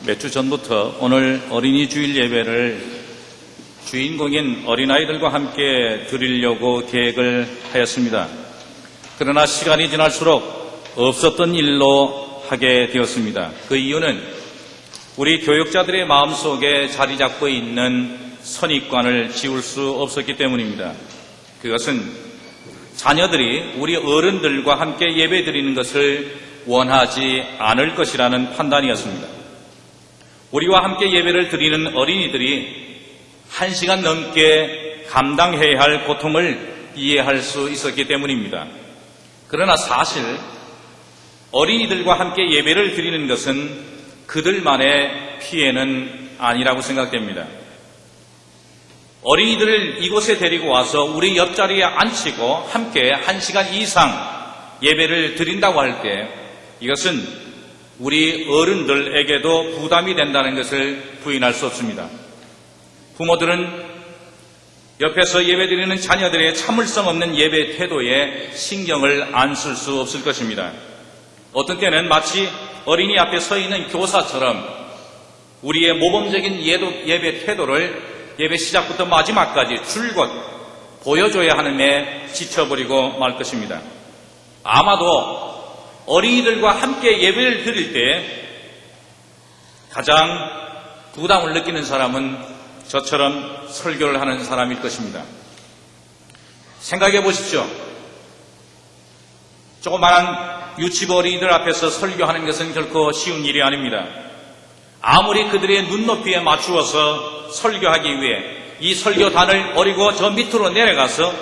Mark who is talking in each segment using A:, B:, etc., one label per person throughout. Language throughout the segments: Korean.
A: 몇 주 전부터 오늘 어린이 주일 예배를 주인공인 어린아이들과 함께 드리려고 계획을 하였습니다. 그러나 시간이 지날수록 없었던 일로 하게 되었습니다. 그 이유는 우리 교육자들의 마음속에 자리 잡고 있는 선입관을 지울 수 없었기 때문입니다. 그것은 자녀들이 우리 어른들과 함께 예배 드리는 것을 원하지 않을 것이라는 판단이었습니다. 우리와 함께 예배를 드리는 어린이들이 1시간 넘게 감당해야 할 고통을 이해할 수 있었기 때문입니다. 그러나 사실 어린이들과 함께 예배를 드리는 것은 그들만의 피해는 아니라고 생각됩니다. 어린이들을 이곳에 데리고 와서 우리 옆자리에 앉히고 함께 1시간 이상 예배를 드린다고 할 때 이것은 우리 어른들에게도 부담이 된다는 것을 부인할 수 없습니다. 부모들은 옆에서 예배드리는 자녀들의 참을성 없는 예배 태도에 신경을 안 쓸 수 없을 것입니다. 어떤 때는 마치 어린이 앞에 서 있는 교사처럼 우리의 모범적인 예배 태도를 예배 시작부터 마지막까지 줄곧 보여줘야 하는데 지쳐버리고 말 것입니다. 아마도 어린이들과 함께 예배를 드릴 때 가장 부담을 느끼는 사람은 저처럼 설교를 하는 사람일 것입니다. 생각해 보십시오. 조그마한 유치부 어린이들 앞에서 설교하는 것은 결코 쉬운 일이 아닙니다. 아무리 그들의 눈높이에 맞추어서 설교하기 위해 이 설교단을 버리고 저 밑으로 내려가서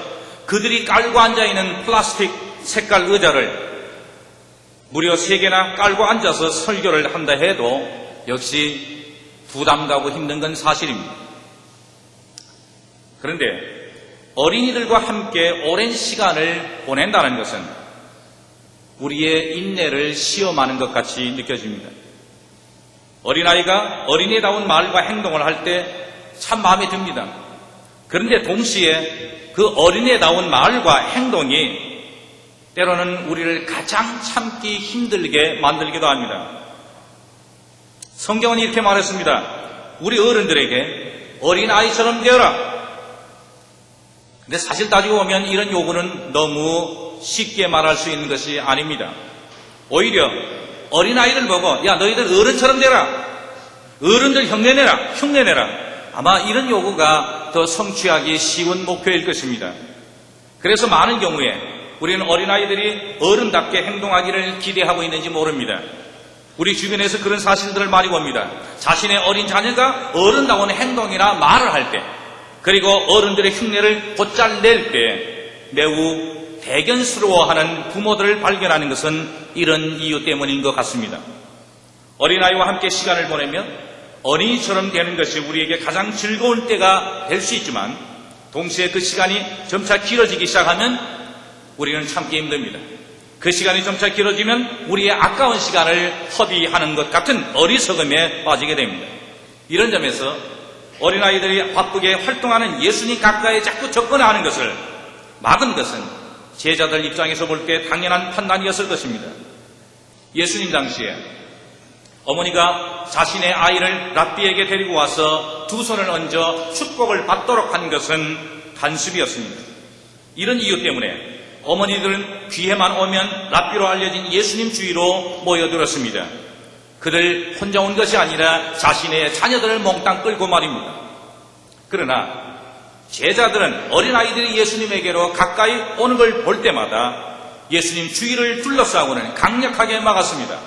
A: 그들이 깔고 앉아있는 플라스틱 색깔 의자를 무려 3개나 깔고 앉아서 설교를 한다 해도 역시 부담 가고 힘든 건 사실입니다. 그런데 어린이들과 함께 오랜 시간을 보낸다는 것은 우리의 인내를 시험하는 것 같이 느껴집니다. 어린아이가 어린애다운 말과 행동을 할 때 참 마음에 듭니다. 그런데 동시에 그 어린애다운 말과 행동이 때로는 우리를 가장 참기 힘들게 만들기도 합니다. 성경은 이렇게 말했습니다. 우리 어른들에게 어린아이처럼 되어라. 근데 사실 따지고 보면 이런 요구는 너무 쉽게 말할 수 있는 것이 아닙니다. 오히려 어린아이를 보고 야 너희들 어른처럼 되라. 어른들 흉내내라. 아마 이런 요구가 더 성취하기 쉬운 목표일 것입니다. 그래서 많은 경우에 우리는 어린아이들이 어른답게 행동하기를 기대하고 있는지 모릅니다. 우리 주변에서 그런 사실들을 많이 봅니다. 자신의 어린 자녀가 어른다운 행동이나 말을 할 때 그리고 어른들의 흉내를 곧잘 낼 때 매우 대견스러워하는 부모들을 발견하는 것은 이런 이유 때문인 것 같습니다. 어린아이와 함께 시간을 보내면 어린이처럼 되는 것이 우리에게 가장 즐거운 때가 될 수 있지만 동시에 그 시간이 점차 길어지기 시작하면 우리는 참기 힘듭니다. 그 시간이 점차 길어지면 우리의 아까운 시간을 허비하는 것 같은 어리석음에 빠지게 됩니다. 이런 점에서 어린아이들이 바쁘게 활동하는 예수님 가까이 자꾸 접근하는 것을 막은 것은 제자들 입장에서 볼 때 당연한 판단이었을 것입니다. 예수님 당시에 어머니가 자신의 아이를 랍비에게 데리고 와서 두 손을 얹어 축복을 받도록 한 것은 간습이었습니다. 이런 이유 때문에 어머니들은 귀에만 오면 랍비로 알려진 예수님 주위로 모여들었습니다. 그들 혼자 온 것이 아니라 자신의 자녀들을 몽땅 끌고 말입니다. 그러나 제자들은 어린아이들이 예수님에게로 가까이 오는 걸 볼 때마다 예수님 주위를 둘러싸고는 강력하게 막았습니다.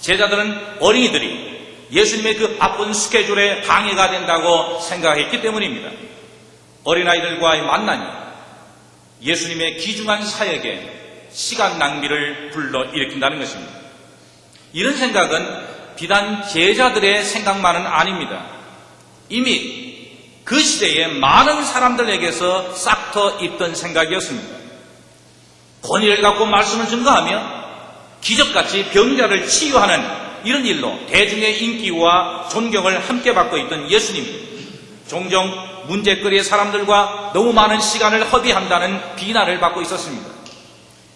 A: 제자들은 어린이들이 예수님의 그 바쁜 스케줄에 방해가 된다고 생각했기 때문입니다. 어린아이들과의 만남이 예수님의 귀중한 사역에 시간 낭비를 불러일으킨다는 것입니다. 이런 생각은 비단 제자들의 생각만은 아닙니다. 이미 그 시대에 많은 사람들에게서 싹터 있던 생각이었습니다. 권위를 갖고 말씀을 증거하며 기적같이 병자를 치유하는 이런 일로 대중의 인기와 존경을 함께 받고 있던 예수님이 종종 문제거리의 사람들과 너무 많은 시간을 허비한다는 비난을 받고 있었습니다.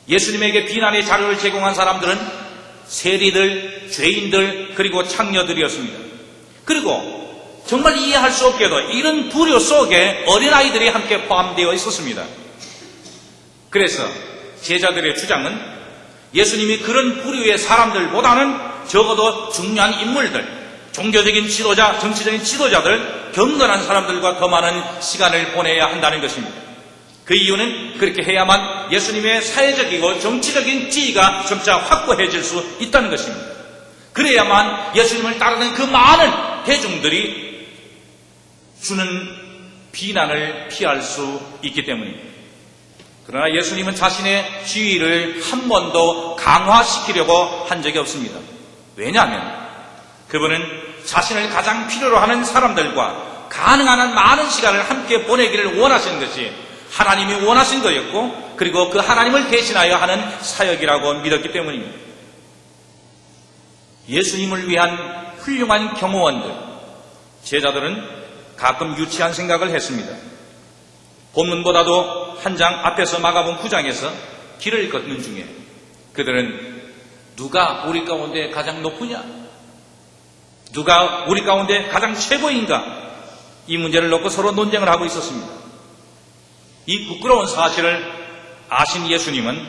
A: 예수님에게 비난의 자료를 제공한 사람들은 세리들, 죄인들, 그리고 창녀들이었습니다. 그리고 정말 이해할 수 없게도 이런 불효 속에 어린아이들이 함께 포함되어 있었습니다. 그래서 제자들의 주장은 예수님이 그런 불효의 사람들보다는 적어도 중요한 인물들, 종교적인 지도자, 정치적인 지도자들, 경건한 사람들과 더 많은 시간을 보내야 한다는 것입니다. 그 이유는 그렇게 해야만 예수님의 사회적이고 정치적인 지위가 점차 확고해질 수 있다는 것입니다. 그래야만 예수님을 따르는 그 많은 대중들이 주는 비난을 피할 수 있기 때문입니다. 그러나 예수님은 자신의 지위를 한 번도 강화시키려고 한 적이 없습니다. 왜냐하면 그분은 자신을 가장 필요로 하는 사람들과 가능한 한 많은 시간을 함께 보내기를 원하시는 것이 하나님이 원하신 거였고, 그리고 그 하나님을 대신하여 하는 사역이라고 믿었기 때문입니다. 예수님을 위한 훌륭한 경호원들, 제자들은 가끔 유치한 생각을 했습니다. 본문보다도 한 장 앞에서 마가복음 9장에서 길을 걷는 중에 그들은 누가 우리 가운데 가장 높으냐? 누가 우리 가운데 가장 최고인가? 이 문제를 놓고 서로 논쟁을 하고 있었습니다. 이 부끄러운 사실을 아신 예수님은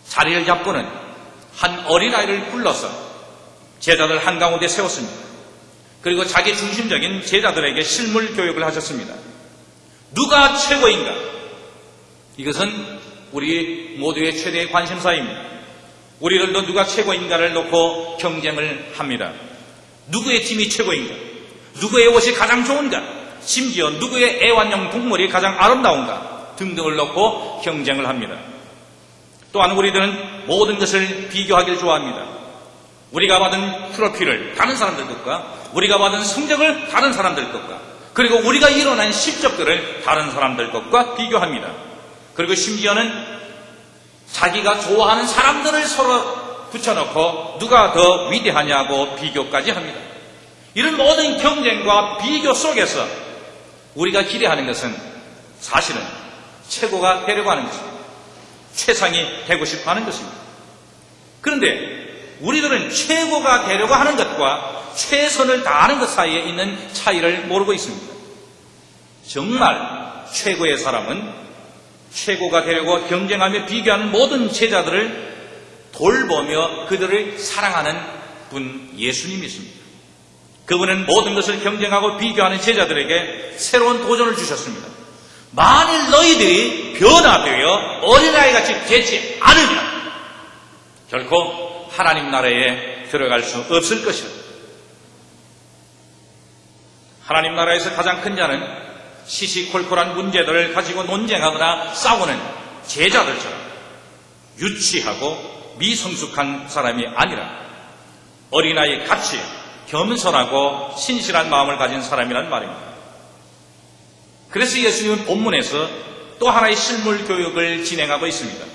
A: 자리를 잡고는 한 어린아이를 불러서 제자들 한가운데 세웠습니다. 그리고 자기 중심적인 제자들에게 실물 교육을 하셨습니다. 누가 최고인가? 이것은 우리 모두의 최대의 관심사입니다. 우리들도 누가 최고인가를 놓고 경쟁을 합니다. 누구의 팀이 최고인가? 누구의 옷이 가장 좋은가? 심지어 누구의 애완용 동물이 가장 아름다운가? 등등을 놓고 경쟁을 합니다. 또한 우리들은 모든 것을 비교하기를 좋아합니다. 우리가 받은 트로피를 다른 사람들 것과, 우리가 받은 성적을 다른 사람들 것과, 그리고 우리가 이뤄낸 실적들을 다른 사람들 것과 비교합니다. 그리고 심지어는 자기가 좋아하는 사람들을 서로 붙여놓고 누가 더 위대하냐고 비교까지 합니다. 이런 모든 경쟁과 비교 속에서 우리가 기대하는 것은 사실은 최고가 되려고 하는 것입니다. 최상이 되고 싶어 하는 것입니다. 그런데 우리들은 최고가 되려고 하는 것과 최선을 다하는 것 사이에 있는 차이를 모르고 있습니다. 정말 최고의 사람은 최고가 되려고 경쟁하며 비교하는 모든 제자들을 돌보며 그들을 사랑하는 분 예수님이십니다. 그분은 모든 것을 경쟁하고 비교하는 제자들에게 새로운 도전을 주셨습니다. 만일 너희들이 변화되어 어린아이같이 되지 않으면 결코 하나님 나라에 들어갈 수 없을 것이다. 하나님 나라에서 가장 큰 자는 시시콜콜한 문제들을 가지고 논쟁하거나 싸우는 제자들처럼 유치하고 미성숙한 사람이 아니라 어린아이 같이 겸손하고 신실한 마음을 가진 사람이란 말입니다. 그래서 예수님은 본문에서 또 하나의 실물 교육을 진행하고 있습니다.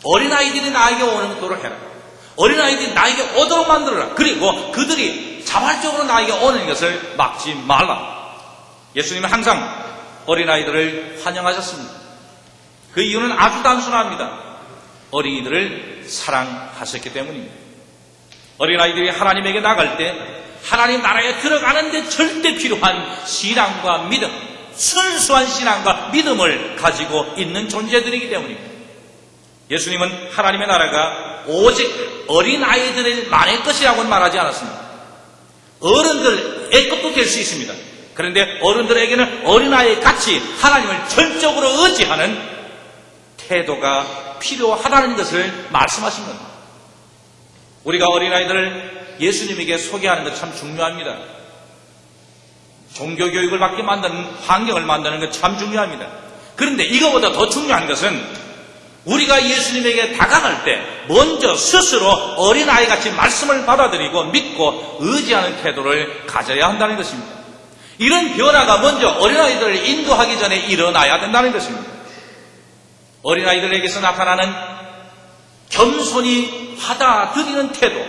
A: 어린아이들이 나에게 오도록 해라. 어린아이들이 나에게 오도록 만들어라. 그리고 그들이 자발적으로 나에게 오는 것을 막지 말라. 예수님은 항상 어린아이들을 환영하셨습니다. 그 이유는 아주 단순합니다. 어린이들을 사랑하셨기 때문입니다. 어린아이들이 하나님에게 나갈 때 하나님 나라에 들어가는 데 절대 필요한 신앙과 믿음, 순수한 신앙과 믿음을 가지고 있는 존재들이기 때문입니다. 예수님은 하나님의 나라가 오직 어린아이들만의 것이라고는 말하지 않았습니다. 어른들의 것도 될 수 있습니다. 그런데 어른들에게는 어린아이 같이 하나님을 전적으로 의지하는 태도가 필요하다는 것을 말씀하신 겁니다. 우리가 어린아이들을 예수님에게 소개하는 것 참 중요합니다. 종교교육을 받게 만드는 환경을 만드는 것 참 중요합니다. 그런데 이거보다 더 중요한 것은 우리가 예수님에게 다가갈 때 먼저 스스로 어린아이같이 말씀을 받아들이고 믿고 의지하는 태도를 가져야 한다는 것입니다. 이런 변화가 먼저 어린아이들을 인도하기 전에 일어나야 된다는 것입니다. 어린아이들에게서 나타나는 겸손히 받아들이는 태도,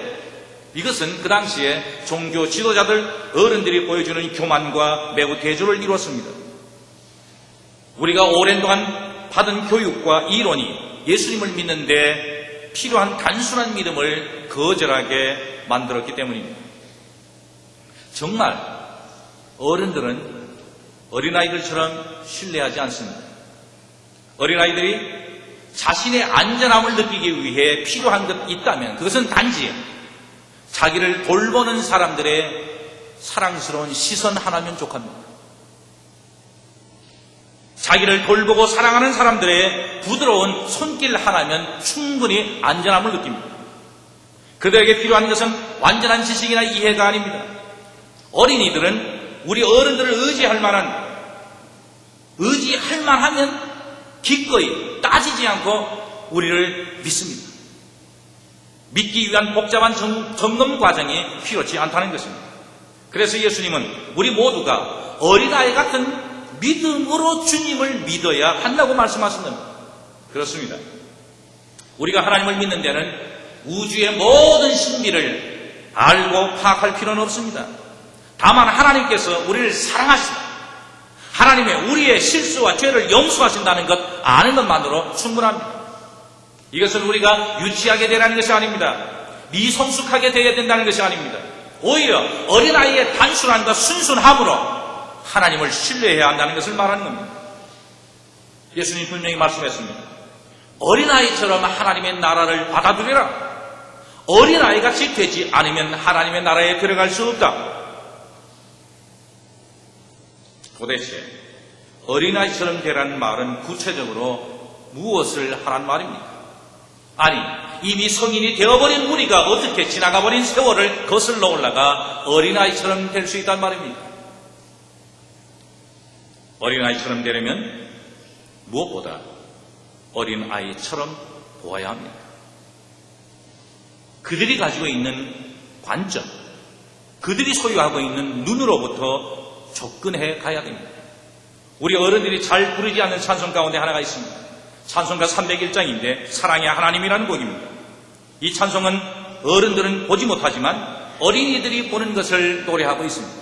A: 이것은 그 당시에 종교 지도자들, 어른들이 보여주는 교만과 매우 대조를 이루었습니다. 우리가 오랜 동안 받은 교육과 이론이 예수님을 믿는데 필요한 단순한 믿음을 거절하게 만들었기 때문입니다. 정말 어른들은 어린아이들처럼 신뢰하지 않습니다. 어린아이들이 자신의 안전함을 느끼기 위해 필요한 것 있다면 그것은 단지 자기를 돌보는 사람들의 사랑스러운 시선 하나면 족합니다. 자기를 돌보고 사랑하는 사람들의 부드러운 손길 하나면 충분히 안전함을 느낍니다. 그들에게 필요한 것은 완전한 지식이나 이해가 아닙니다. 어린이들은 우리 어른들을 의지할 만하면 기꺼이 따지지 않고 우리를 믿습니다. 믿기 위한 복잡한 점검 과정이 필요치 않다는 것입니다. 그래서 예수님은 우리 모두가 어린아이 같은 믿음으로 주님을 믿어야 한다고 말씀하신답니다. 그렇습니다. 우리가 하나님을 믿는 데는 우주의 모든 신비를 알고 파악할 필요는 없습니다. 다만 하나님께서 우리를 사랑하신다. 하나님의 우리의 실수와 죄를 용서하신다는 것 아는 것만으로 충분합니다. 이것은 우리가 유치하게 되라는 것이 아닙니다. 미성숙하게 되어야 된다는 것이 아닙니다. 오히려 어린아이의 단순함과 순순함으로 하나님을 신뢰해야 한다는 것을 말하는 겁니다. 예수님 분명히 말씀했습니다. 어린아이처럼 하나님의 나라를 받아들여라. 어린아이같이 되지 않으면 하나님의 나라에 들어갈 수 없다. 도대체 어린아이처럼 되라는 말은 구체적으로 무엇을 하란 말입니까? 아니, 이미 성인이 되어버린 우리가 어떻게 지나가버린 세월을 거슬러 올라가 어린아이처럼 될 수 있단 말입니까? 어린아이처럼 되려면 무엇보다 어린아이처럼 보아야 합니다. 그들이 가지고 있는 관점, 그들이 소유하고 있는 눈으로부터 접근해 가야 됩니다. 우리 어른들이 잘 부르지 않는 찬송 가운데 하나가 있습니다. 찬송가 301장인데 사랑의 하나님이라는 곡입니다. 이 찬송은 어른들은 보지 못하지만 어린이들이 보는 것을 노래하고 있습니다.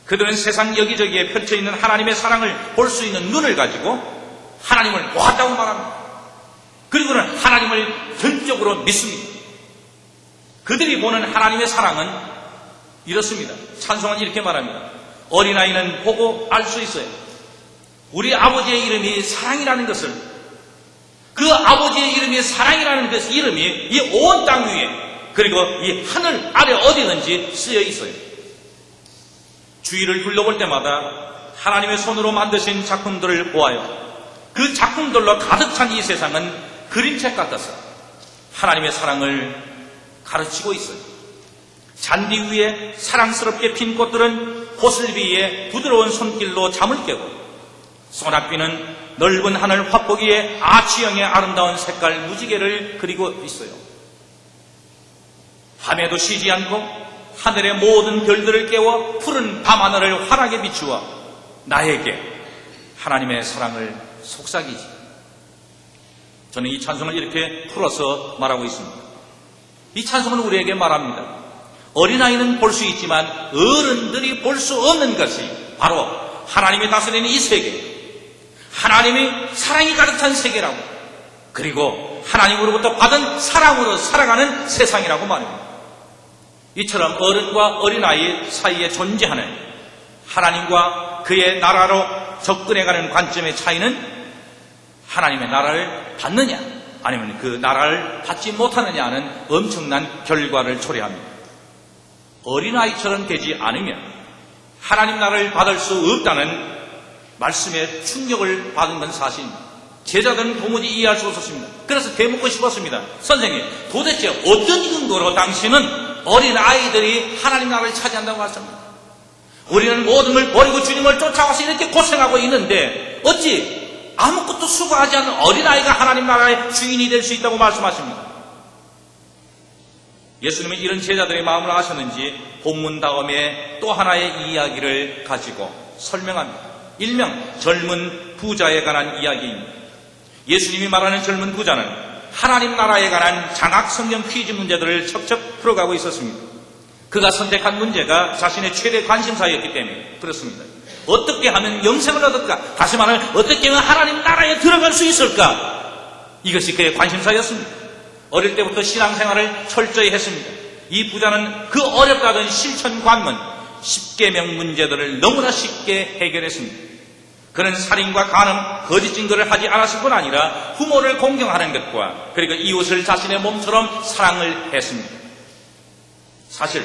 A: 그들은 세상 여기저기에 펼쳐있는 하나님의 사랑을 볼 수 있는 눈을 가지고 하나님을 보았다고 말합니다. 그리고는 하나님을 전적으로 믿습니다. 그들이 보는 하나님의 사랑은 이렇습니다. 찬송은 이렇게 말합니다. 어린아이는 보고 알 수 있어요. 우리 아버지의 이름이 사랑이라는 것을, 그 아버지의 이름이 사랑이라는 그 이름이 이 온 땅 위에 그리고 이 하늘 아래 어디든지 쓰여 있어요. 주위를 둘러볼 때마다 하나님의 손으로 만드신 작품들을 보아요. 그 작품들로 가득 찬 이 세상은 그림책 같아서 하나님의 사랑을 가르치고 있어요. 잔디 위에 사랑스럽게 핀 꽃들은 호슬비의 부드러운 손길로 잠을 깨고, 소낙비는 넓은 하늘 화폭위에 아치형의 아름다운 색깔 무지개를 그리고 있어요. 밤에도 쉬지 않고 하늘의 모든 별들을 깨워 푸른 밤하늘을 환하게 비추어 나에게 하나님의 사랑을 속삭이지. 저는 이 찬송을 이렇게 풀어서 말하고 있습니다. 이 찬송은 우리에게 말합니다. 어린아이는 볼 수 있지만 어른들이 볼 수 없는 것이 바로 하나님이 다스리는 이 세계, 하나님이 사랑이 가득 찬 세계라고, 그리고 하나님으로부터 받은 사랑으로 살아가는 세상이라고 말합니다. 이처럼 어른과 어린아이 사이에 존재하는 하나님과 그의 나라로 접근해가는 관점의 차이는 하나님의 나라를 받느냐 아니면 그 나라를 받지 못하느냐 하는 엄청난 결과를 초래합니다. 어린아이처럼 되지 않으면 하나님 나라를 받을 수 없다는 말씀에 충격을 받은 건 사실입니다. 제자들은 도무지 이해할 수 없었습니다. 그래서 되묻고 싶었습니다. 선생님, 도대체 어떤 근거로 당신은 어린아이들이 하나님 나라를 차지한다고 하십니까? 우리는 모든 걸 버리고 주님을 쫓아와서 이렇게 고생하고 있는데 어찌 아무것도 수고하지 않는 어린아이가 하나님 나라의 주인이 될 수 있다고 말씀하십니까? 예수님은 이런 제자들의 마음을 아셨는지 본문 다음에 또 하나의 이야기를 가지고 설명합니다. 일명 젊은 부자에 관한 이야기입니다. 예수님이 말하는 젊은 부자는 하나님 나라에 관한 장학 성경 퀴즈 문제들을 척척 풀어가고 있었습니다. 그가 선택한 문제가 자신의 최대 관심사였기 때문에 그렇습니다. 어떻게 하면 영생을 얻을까? 다시 말하면 어떻게 하면 하나님 나라에 들어갈 수 있을까? 이것이 그의 관심사였습니다. 어릴 때부터 신앙생활을 철저히 했습니다. 이 부자는 그 어렵다던 실천 관문, 십계명 문제들을 너무나 쉽게 해결했습니다. 그는 살인과 간음, 거짓 증거를 하지 않았을 뿐 아니라 부모를 공경하는 것과 그리고 이웃을 자신의 몸처럼 사랑을 했습니다. 사실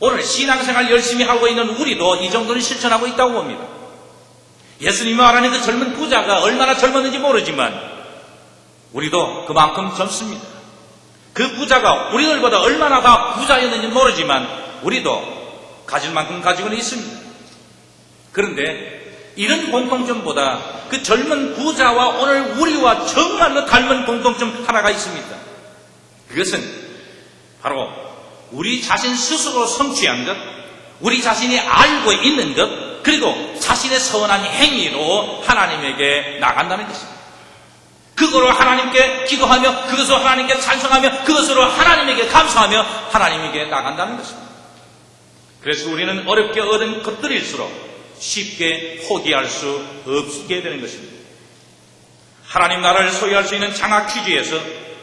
A: 오늘 신앙생활 열심히 하고 있는 우리도 이 정도는 실천하고 있다고 봅니다. 예수님이 말하는 그 젊은 부자가 얼마나 젊었는지 모르지만 우리도 그만큼 젊습니다. 그 부자가 우리들보다 얼마나 더 부자였는지 모르지만 우리도 가질 만큼 가지고는 있습니다. 그런데 이런 공통점보다 그 젊은 부자와 오늘 우리와 정말로 닮은 공통점 하나가 있습니다. 그것은 바로 우리 자신 스스로 성취한 것, 우리 자신이 알고 있는 것, 그리고 자신의 선한 행위로 하나님에게 나간다는 것입니다. 그거로 하나님께 기도하며, 그것으로 하나님께 찬송하며, 그것으로 하나님에게 감사하며 하나님에게 나간다는 것입니다. 그래서 우리는 어렵게 얻은 것들일수록 쉽게 포기할 수 없게 되는 것입니다. 하나님 나라를 소유할 수 있는 장학 퀴즈에서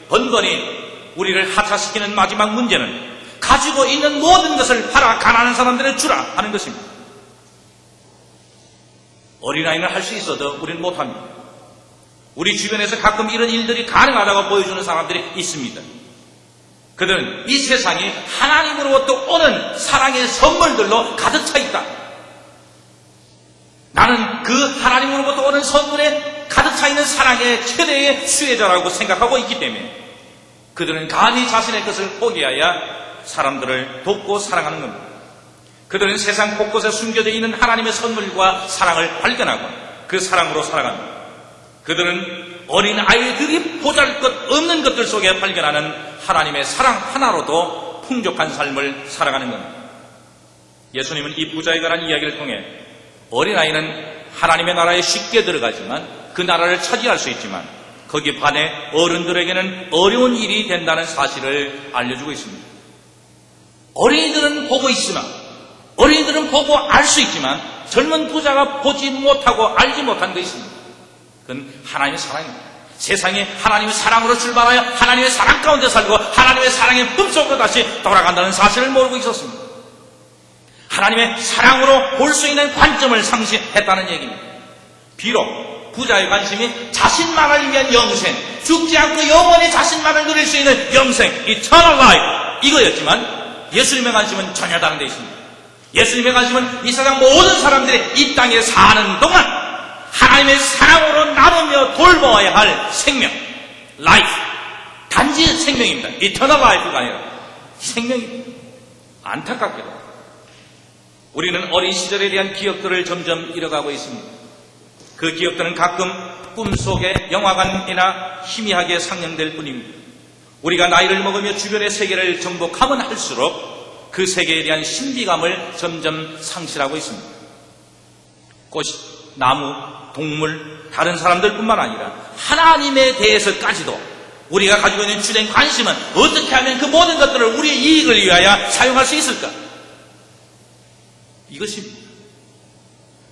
A: 번번이 우리를 하차시키는 마지막 문제는 가지고 있는 모든 것을 팔아 가난한 사람들에게 주라 하는 것입니다. 어린아이는 할 수 있어도 우리는 못합니다. 우리 주변에서 가끔 이런 일들이 가능하다고 보여주는 사람들이 있습니다. 그들은 이 세상이 하나님으로부터 오는 사랑의 선물들로 가득 차 있다. 나는 그 하나님으로부터 오는 선물에 가득 차 있는 사랑의 최대의 수혜자라고 생각하고 있기 때문에 그들은 감히 자신의 것을 포기하여 사람들을 돕고 사랑하는 겁니다. 그들은 세상 곳곳에 숨겨져 있는 하나님의 선물과 사랑을 발견하고 그 사랑으로 살아갑니다. 그들은 어린 아이들이 보잘것없는 것들 속에 발견하는 하나님의 사랑 하나로도 풍족한 삶을 살아가는 겁니다. 예수님은 이 부자에 관한 이야기를 통해 어린아이는 하나님의 나라에 쉽게 들어가지만 그 나라를 차지할 수 있지만 거기에 반해 어른들에게는 어려운 일이 된다는 사실을 알려주고 있습니다. 어린이들은 보고 있으나 어린이들은 보고 알 수 있지만 젊은 부자가 보지 못하고 알지 못한 것이 있습니다. 그건 하나님의 사랑입니다. 세상에 하나님의 사랑으로 출발하여 하나님의 사랑 가운데 살고 하나님의 사랑의 품속으로 다시 돌아간다는 사실을 모르고 있었습니다. 하나님의 사랑으로 볼 수 있는 관점을 상실했다는 얘기입니다. 비록 부자의 관심이 자신만을 위한 영생, 죽지 않고 영원히 자신만을 누릴 수 있는 영생, eternal life 이거였지만 예수님의 관심은 전혀 다른 데 있습니다. 예수님의 관심은 이 세상 모든 사람들이 이 땅에 사는 동안 하나님의 사랑으로 나누며 돌보아야 할 생명, life. 단지 생명입니다. eternal life가 아니라 생명입니다. 안타깝게도 우리는 어린 시절에 대한 기억들을 점점 잃어가고 있습니다. 그 기억들은 가끔 꿈속의 영화관이나 희미하게 상영될 뿐입니다. 우리가 나이를 먹으며 주변의 세계를 정복하면 할수록 그 세계에 대한 신비감을 점점 상실하고 있습니다. 꽃, 나무, 동물, 다른 사람들뿐만 아니라 하나님에 대해서까지도 우리가 가지고 있는 주된 관심은 어떻게 하면 그 모든 것들을 우리의 이익을 위하여 사용할 수 있을까? 이것입니다.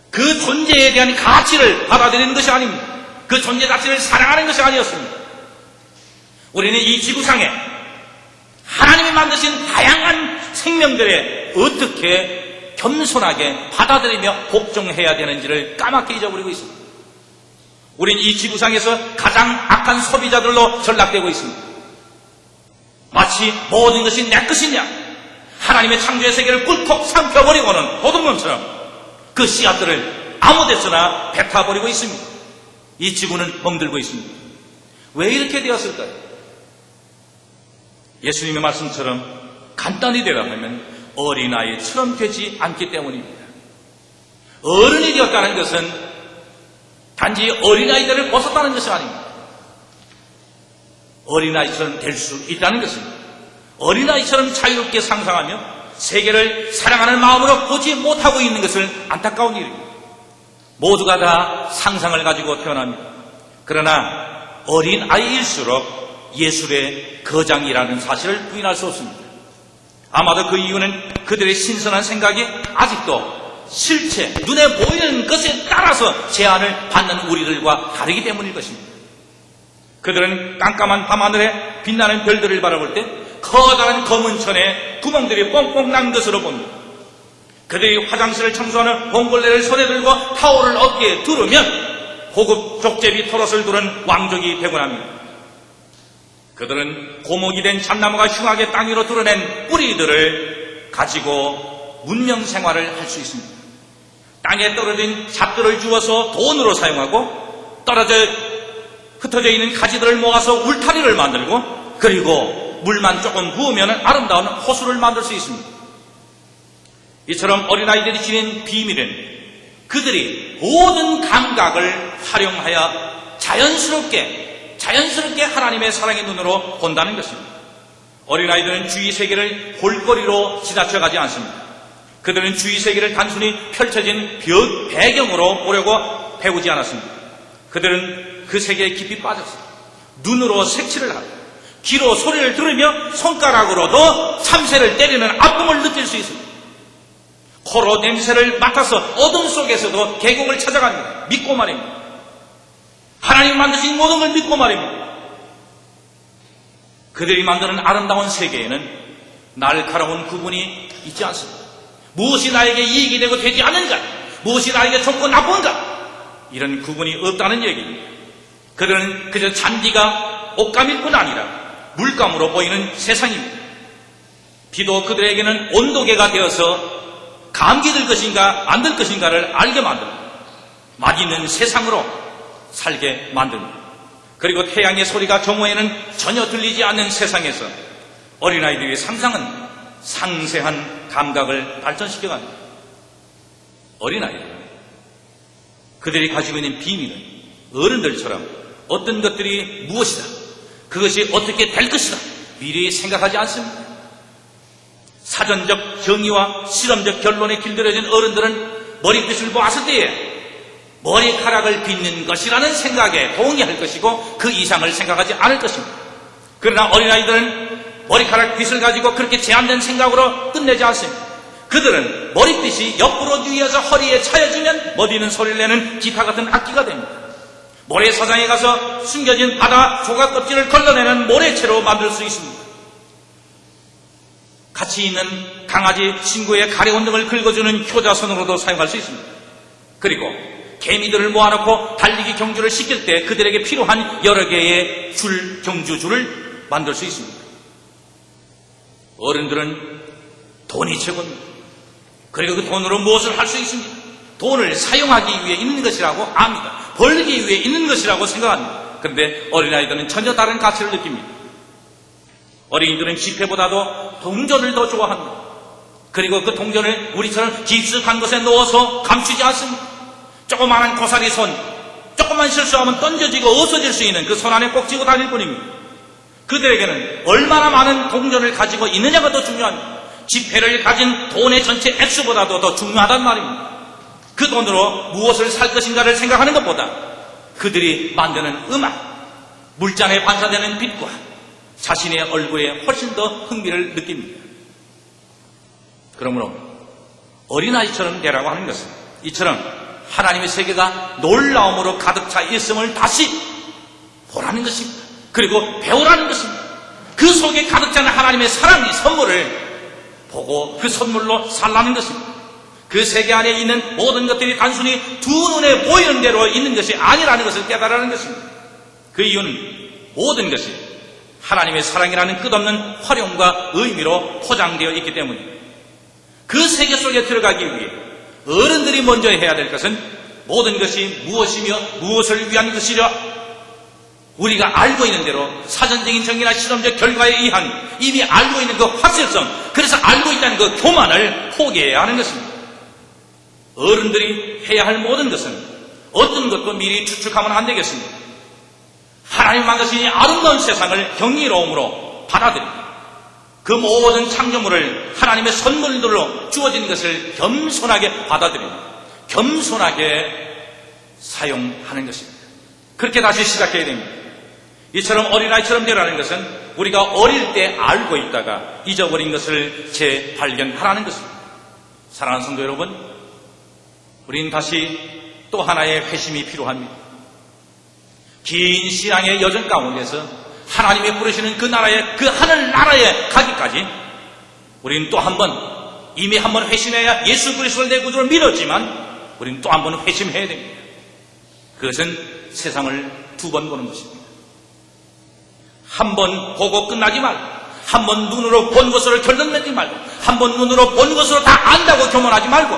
A: 그 존재에 대한 가치를 받아들이는 것이 아닙니다. 그 존재 자체를 사랑하는 것이 아니었습니다. 우리는 이 지구상에 하나님이 만드신 다양한 생명들에 어떻게 겸손하게 받아들이며 복종해야 되는지를 까맣게 잊어버리고 있습니다. 우리는 이 지구상에서 가장 악한 소비자들로 전락되고 있습니다. 마치 모든 것이 내 것이냐, 하나님의 창조의 세계를 꿀꺽 삼켜버리고는 도둑놈처럼 그 씨앗들을 아무 데서나 뱉어버리고 있습니다. 이 지구는 멍들고 있습니다. 왜 이렇게 되었을까요? 예수님의 말씀처럼 간단히 대답하면 어린아이처럼 되지 않기 때문입니다. 어른이 되었다는 것은 단지 어린아이들을 벗었다는 것이 아닙니다. 어린아이처럼 될 수 있다는 것입니다. 어린아이처럼 자유롭게 상상하며 세계를 사랑하는 마음으로 보지 못하고 있는 것은 안타까운 일입니다. 모두가 다 상상을 가지고 태어납니다. 그러나 어린아이일수록 예술의 거장이라는 사실을 부인할 수 없습니다. 아마도 그 이유는 그들의 신선한 생각이 아직도 실체, 눈에 보이는 것에 따라서 제한을 받는 우리들과 다르기 때문일 것입니다. 그들은 깜깜한 밤하늘에 빛나는 별들을 바라볼 때 커다란 검은 천에 구멍들이 뻥뻥 난 것으로 봅니다. 그들이 화장실을 청소하는 봉골레를 손에 들고 타올을 어깨에 두르면 고급 족제비 토롯을 두른 왕족이 되고 납니다. 그들은 고목이 된 잣나무가 흉하게 땅 위로 드러낸 뿌리들을 가지고 문명 생활을 할 수 있습니다. 땅에 떨어진 잡들을 주워서 돈으로 사용하고 떨어져 흩어져 있는 가지들을 모아서 울타리를 만들고 그리고 물만 조금 부으면 아름다운 호수를 만들 수 있습니다. 이처럼 어린아이들이 지닌 비밀은 그들이 모든 감각을 활용하여 자연스럽게 하나님의 사랑의 눈으로 본다는 것입니다. 어린아이들은 주위 세계를 볼거리로 지나쳐가지 않습니다. 그들은 주위 세계를 단순히 펼쳐진 배경으로 보려고 배우지 않았습니다. 그들은 그 세계에 깊이 빠졌습니다. 눈으로 색칠을 하고 귀로 소리를 들으며 손가락으로도 참새를 때리는 아픔을 느낄 수 있습니다. 코로 냄새를 맡아서 어둠 속에서도 계곡을 찾아갑니다. 믿고 말입니다. 하나님 만드신 모든 걸 믿고 말입니다. 그들이 만드는 아름다운 세계에는 날카로운 구분이 있지 않습니다. 무엇이 나에게 이익이 되고 되지 않은가, 무엇이 나에게 좋고 나쁜가, 이런 구분이 없다는 얘기입니다. 그들은 그저 잔디가 옷감일 뿐 아니라 물감으로 보이는 세상입니다. 비도 그들에게는 온도계가 되어서 감기 들 것인가 안 들 것인가를 알게 만듭니다. 맛있는 세상으로 살게 만듭니다. 그리고 태양의 소리가 정오에는 전혀 들리지 않는 세상에서 어린아이들의 상상은 상세한 감각을 발전시켜갑니다. 어린아이들, 그들이 가지고 있는 비밀은 어른들처럼 어떤 것들이 무엇이다, 그것이 어떻게 될 것이다 미리 생각하지 않습니다. 사전적 정의와 실험적 결론에 길들여진 어른들은 머리빛을 보았을 때에 머리카락을 빗는 것이라는 생각에 동의할 것이고 그 이상을 생각하지 않을 것입니다. 그러나 어린아이들은 머리카락 빗을 가지고 그렇게 제한된 생각으로 끝내지 않습니다. 그들은 머리빗이 옆으로 누이어서 허리에 차여지면 멋있는 소리를 내는 기타 같은 악기가 됩니다. 모래사장에 가서 숨겨진 바다 조각 껍질을 걸러내는 모래채로 만들 수 있습니다. 같이 있는 강아지 친구의 가려운 등을 긁어주는 효자손으로도 사용할 수 있습니다. 그리고 개미들을 모아놓고 달리기 경주를 시킬 때 그들에게 필요한 여러 개의 경주줄을 만들 수 있습니다. 어른들은 돈이 최고입니다. 그리고 그 돈으로 무엇을 할 수 있습니까? 돈을 사용하기 위해 있는 것이라고 압니다. 벌기 위해 있는 것이라고 생각합니다. 그런데 어린아이들은 전혀 다른 가치를 느낍니다. 어린이들은 지폐보다도 동전을 더 좋아합니다. 그리고 그 동전을 우리처럼 깊숙한 곳에 넣어서 감추지 않습니다. 조그마한 고사리 손, 조금만 실수하면 던져지고 없어질 수 있는 그 손 안에 꼭 쥐고 다닐 뿐입니다. 그들에게는 얼마나 많은 동전을 가지고 있느냐가 더 중요합니다. 지폐를 가진 돈의 전체 액수보다도 더 중요하단 말입니다. 그 돈으로 무엇을 살 것인가를 생각하는 것보다 그들이 만드는 음악, 물잔에 반사되는 빛과 자신의 얼굴에 훨씬 더 흥미를 느낍니다. 그러므로 어린아이처럼 되라고 하는 것은 이처럼 하나님의 세계가 놀라움으로 가득 차 있음을 다시 보라는 것입니다. 그리고 배우라는 것입니다. 그 속에 가득 차는 하나님의 사랑의 선물을 보고 그 선물로 살라는 것입니다. 그 세계 안에 있는 모든 것들이 단순히 두 눈에 보이는 대로 있는 것이 아니라는 것을 깨달으라는 것입니다. 그 이유는 모든 것이 하나님의 사랑이라는 끝없는 활용과 의미로 포장되어 있기 때문입니다. 그 세계 속에 들어가기 위해 어른들이 먼저 해야 될 것은 모든 것이 무엇이며 무엇을 위한 것이려 우리가 알고 있는 대로 사전적인 정의나 실험적 결과에 의한 이미 알고 있는 그 확실성, 그래서 알고 있다는 그 교만을 포기해야 하는 것입니다. 어른들이 해야 할 모든 것은 어떤 것도 미리 추측하면 안 되겠습니다. 하나님 만드신 이 아름다운 세상을 경이로움으로 받아들입니다. 그 모든 창조물을 하나님의 선물들로 주어진 것을 겸손하게 받아들입니다. 겸손하게 사용하는 것입니다. 그렇게 다시 시작해야 됩니다. 이처럼 어린아이처럼 되라는 것은 우리가 어릴 때 알고 있다가 잊어버린 것을 재발견하라는 것입니다. 사랑하는 성도 여러분, 우리는 다시 또 하나의 회심이 필요합니다. 긴 신앙의 여정 가운데서 하나님이 부르시는 그 나라에, 그 하늘나라에 가기까지 우리는 또 한 번 이미 한번 회심해야 예수 그리스도를 내 구주로 믿었지만 우리는 또 한 번 회심해야 됩니다. 그것은 세상을 2번 보는 것입니다. 한 번 보고 끝나지 말고, 한 번 눈으로 본 것으로 결론 내지 말고, 한 번 눈으로 본 것으로 다 안다고 교만하지 말고,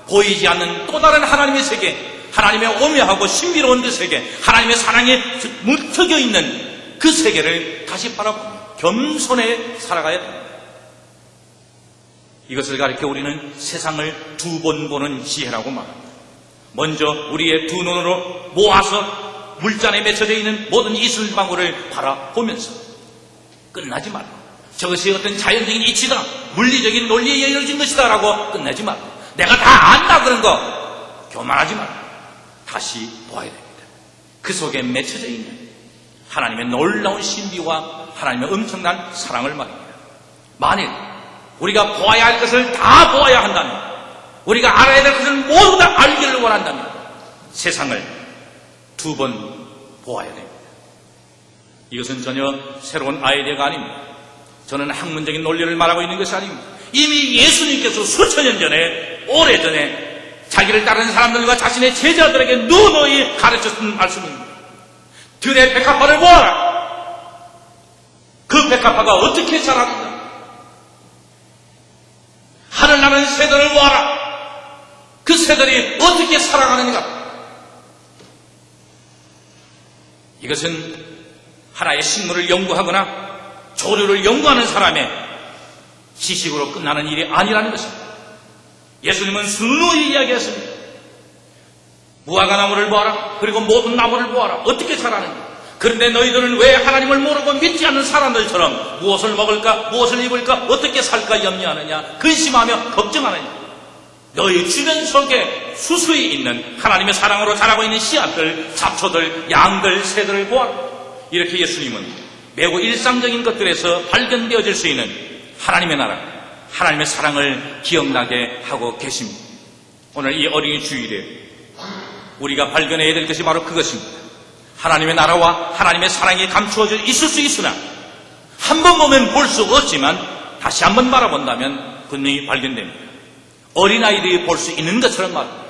A: 보이지 않는 또 다른 하나님의 세계, 하나님의 오묘하고 신비로운 그 세계, 하나님의 사랑에 뭉쳐져 있는 그 세계를 다시 바라보며 겸손해 살아가야 됩니다. 이것을 가리켜 우리는 세상을 2번 보는 지혜라고 말합니다. 먼저 우리의 2 눈으로 모아서 물잔에 맺혀져 있는 모든 이슬망울을 바라보면서 끝나지 말고, 저것이 어떤 자연적인 이치다, 물리적인 논리에 이루어진 것이다 라고 끝내지 말고, 내가 다 안다 그런 거 교만하지 말고 다시 보아야 됩니다. 그 속에 맺혀져 있는 하나님의 놀라운 신비와 하나님의 엄청난 사랑을 말입니다. 만일 우리가 보아야 할 것을 다 보아야 한다면, 우리가 알아야 될 것을 모두 다 알기를 원한다면 세상을 2번 보아야 됩니다. 이것은 전혀 새로운 아이디어가 아닙니다. 저는 학문적인 논리를 말하고 있는 것이 아닙니다. 이미 예수님께서 수천 년 전에, 오래전에 자기를 따르는 사람들과 자신의 제자들에게 누누이 가르쳤던 말씀입니다. 들의 백합화를 보아라. 그 백합화가 어떻게 자라는가. 하늘나는 새들을 보아라. 그 새들이 어떻게 살아가는가. 이것은 하나의 식물을 연구하거나 조류를 연구하는 사람의 지식으로 끝나는 일이 아니라는 것입니다. 예수님은 수누이 이야기했습니다. 무화과나무를 보아라. 그리고 모든 나무를 보아라. 어떻게 자라는가. 그런데 너희들은 왜 하나님을 모르고 믿지 않는 사람들처럼 무엇을 먹을까, 무엇을 입을까, 어떻게 살까 염려하느냐, 근심하며 걱정하느냐. 너희 주변 속에 수수히 있는 하나님의 사랑으로 자라고 있는 씨앗들, 잡초들, 양들, 새들을 보아라. 이렇게 예수님은 매우 일상적인 것들에서 발견되어질 수 있는 하나님의 나라, 하나님의 사랑을 기억나게 하고 계십니다. 오늘 이 어린이 주일에 우리가 발견해야 될 것이 바로 그것입니다. 하나님의 나라와 하나님의 사랑이 감추어져 있을 수 있으나 한 번 보면 볼 수 없지만 다시 한번 바라본다면 분명히 발견됩니다. 어린아이들이 볼 수 있는 것처럼 말입니다.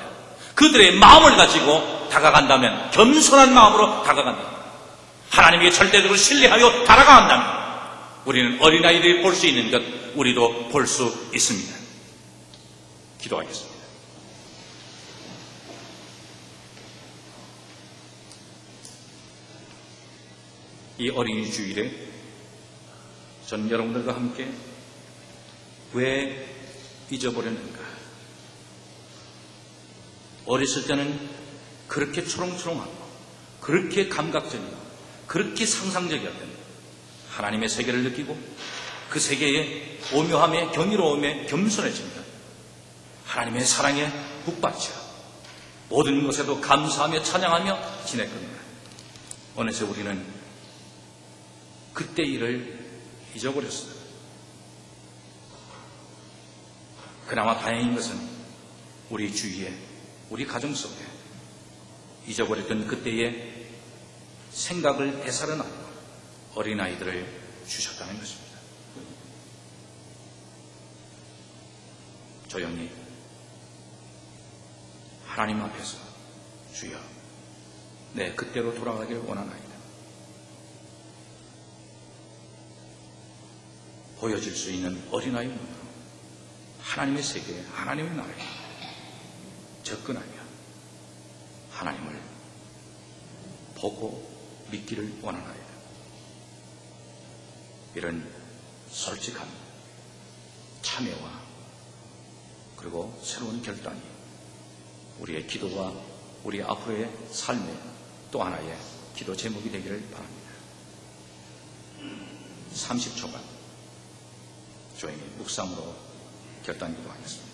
A: 그들의 마음을 가지고 다가간다면, 겸손한 마음으로 다가간다면, 하나님에게 절대적으로 신뢰하여 다가간다면 우리는 어린아이들이 볼 수 있는 것 우리도 볼 수 있습니다. 기도하겠습니다. 이 어린이 주일에 전 여러분들과 함께 왜 잊어버렸는가? 어렸을 때는 그렇게 초롱초롱하고 그렇게 감각적이고 그렇게 상상적이었던 하나님의 세계를 느끼고 그 세계의 오묘함에 경이로움에 겸손해집니다. 하나님의 사랑에 북받쳐 모든 것에도 감사하며 찬양하며 지냈겁니다. 어느새 우리는 그때 일을 잊어버렸어요. 그나마 다행인 것은 우리 주위에, 우리 가정 속에 잊어버렸던 그때의 생각을 되살아나고 어린아이들을 주셨다는 것입니다. 조용히 하나님 앞에서 주여, 내 그때로 돌아가길 원하나이다. 보여질 수 있는 어린아이 눈으로 하나님의 세계에, 하나님의 나라에 접근하며 하나님을 보고 믿기를 원하나이다. 이런 솔직한 참여와 그리고 새로운 결단이 우리의 기도와 우리 앞으로의 삶의 또 하나의 기도 제목이 되기를 바랍니다. 30초간 조용히 묵상으로 결단 기도하겠습니다.